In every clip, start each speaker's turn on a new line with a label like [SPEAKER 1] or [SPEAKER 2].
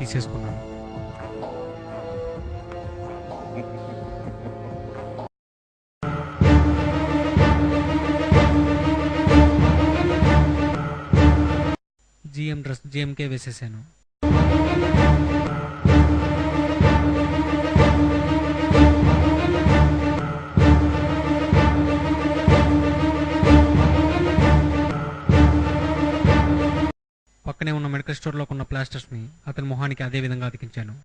[SPEAKER 1] తీసేసుకున్నాను. GM dress GMK వేసేసాను. పక్కనే ఉన్న మెడికల్ స్టోర్లో ఉన్న ప్లాస్టర్స్ని అతని మొహానికి అదే విధంగా అతికించాను.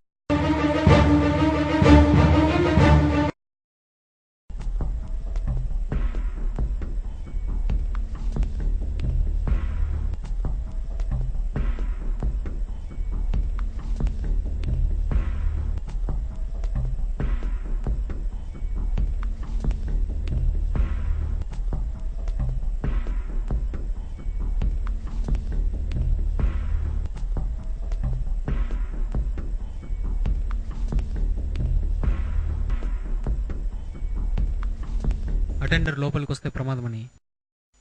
[SPEAKER 1] అటెండర్ లోపలికి వస్తే ప్రమాదమని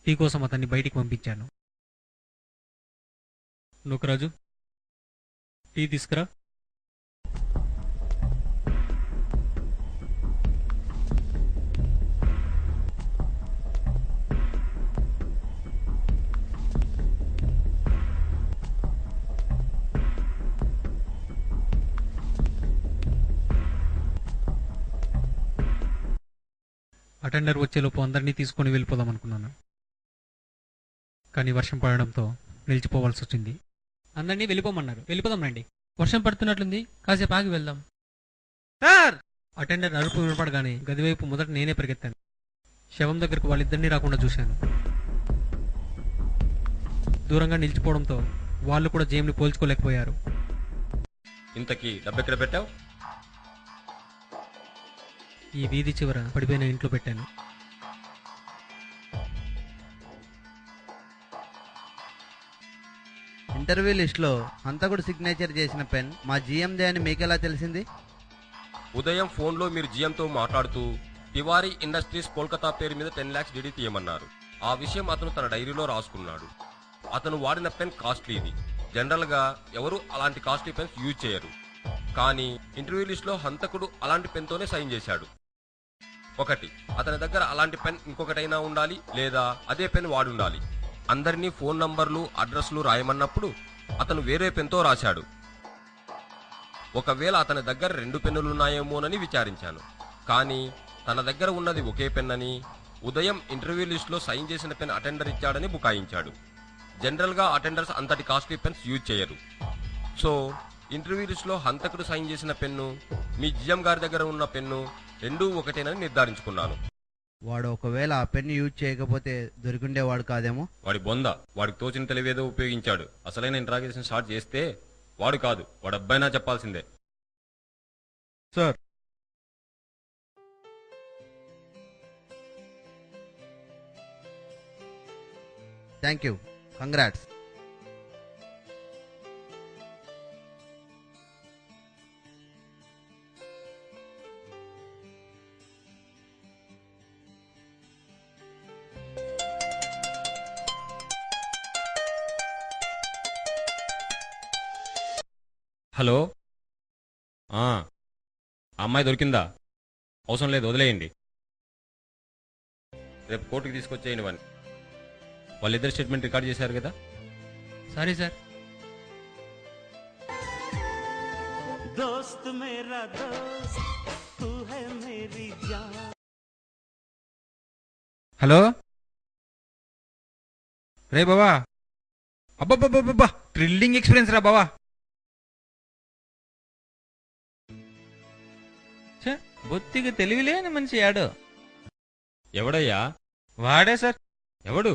[SPEAKER 1] టీ కోసం అతన్ని బయటికి పంపించాను. నూకరాజు, టీ తీసుకురా. అటెండర్ వచ్చేలోపు అందరినీ తీసుకొని వెళ్ళిపోదాం అనుకున్నాను. కానీ వర్షం పడడంతో నిలిచిపోవాల్సి వచ్చింది. అందరినీ వెళ్ళిపోమన్నారు. వెళ్ళిపోదాం రండి. వర్షం పడుతున్నట్లుంది, కాసేపు ఆగి వెళ్దాం. సార్! అటెండర్ అరుపు వినపడగానే గదివైపు మొదట నేనే పరిగెత్తాను. శవం దగ్గరకు వాళ్ళిద్దరినీ రాకుండా చూశాను. దూరంగా నిలిచిపోవడంతో వాళ్ళు కూడా జేమ్ని పోల్చుకోలేకపోయారు.
[SPEAKER 2] ఇంతకీ డబ్బెక్కడ పెట్టావు?
[SPEAKER 1] ఈ వీధి చివర పడిపోయిన ఇంట్లో పెట్టాను.
[SPEAKER 3] ఇంటర్వ్యూ లిస్ట్లో హంతకుడు సిగ్నేచర్ చేసిన పెన్ మా జీఎందే అని మీకెలా తెలిసింది?
[SPEAKER 2] ఉదయం ఫోన్లో మీరు జీఎంతో మాట్లాడుతూ తివారీ ఇండస్ట్రీస్ కోల్కతా పేరు మీద 10 lakhs డీడీ తీయమన్నారు. ఆ విషయం అతను తన డైరీలో రాసుకున్నాడు. అతను వాడిన పెన్ కాస్ట్లీది. జనరల్ గా ఎవరు అలాంటి కాస్ట్లీ పెన్స్ యూజ్ చేయరు. కానీ ఇంటర్వ్యూ లిస్ట్ లో హంతకుడు అలాంటి పెన్ తోనే సైన్ చేశాడు. ఒకటి, అతని దగ్గర అలాంటి పెన్ ఇంకొకటైనా ఉండాలి, లేదా అదే పెన్ వాడుండాలి. అందరినీ ఫోన్ నంబర్లు, అడ్రస్లు రాయమన్నప్పుడు అతను వేరే పెన్తో రాశాడు. ఒకవేళ అతని దగ్గర 2 పెన్నులున్నాయేమోనని విచారించాను. కానీ తన దగ్గర ఉన్నది ఒకే పెన్ అని, ఉదయం ఇంటర్వ్యూ లిస్ట్ లో సైన్ చేసిన పెన్ అటెండర్ ఇచ్చాడని బుకాయించాడు. జనరల్ గా అటెండర్స్ అంతటి కాస్ట్లీ పెన్స్ యూజ్ చేయరు. సో ఇంటర్వ్యూ లిస్ట్ లో హంతకుడు సైన్ చేసిన పెన్ను, మీ జిఎం గారి దగ్గర ఉన్న పెన్ను రెండూ ఒకటేనని నిర్ధారించుకున్నాను.
[SPEAKER 3] వాడు ఒకవేళ ఆ పెన్ యూజ్ చేయకపోతే దొరికిండేవాడు కాదేమో.
[SPEAKER 2] వాడి బొంద, వాడికి తోచిన తెలివేదో ఉపయోగించాడు. అసలైన ఇంట్రాగేషన్ స్టార్ట్ చేస్తే వాడు కాదు, వాడు అబ్బాయినా చెప్పాల్సిందే.
[SPEAKER 3] Sir, thank you, congrats.
[SPEAKER 2] Hello, అమ్మాయి దొరికిందా? అవసరం లేదు, వదిలేయండి. రేపు కోర్టుకి తీసుకొచ్చేయండి వాడిని. వాళ్ళిద్దరు స్టేట్మెంట్ రికార్డ్ చేశారు కదా.
[SPEAKER 1] Sorry sir.
[SPEAKER 4] दोस्त मेरा दोस्त तू है मेरी जान.
[SPEAKER 1] హలో, రే బావా. అబ్బబ్బబ్బబ్బా, థ్రిల్లింగ్ ఎక్స్పీరియన్స్ రా బావా. బొత్తిగా తెలివిలేని మనిషి యాడు.
[SPEAKER 2] ఎవడయ్యా?
[SPEAKER 1] వాడే సార్.
[SPEAKER 2] ఎవడు?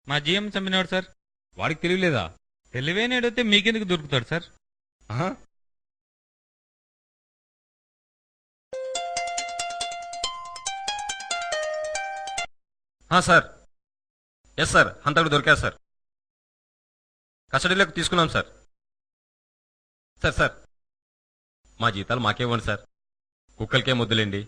[SPEAKER 1] మా జీఎం చంపినాడు సార్.
[SPEAKER 2] వాడికి తెలియలేదా?
[SPEAKER 1] తెలివేనేడైతే మీకెందుకు దొరుకుతాడు సార్?
[SPEAKER 2] సార్, ఎస్ సార్, హంతకుడు దొరికారు సార్. కస్టడీలోకి తీసుకున్నాం సార్. సార్ సార్, మా జీతాలు మాకే ఇవ్వండి సార్. కుక్కలకే ముద్దులేండి.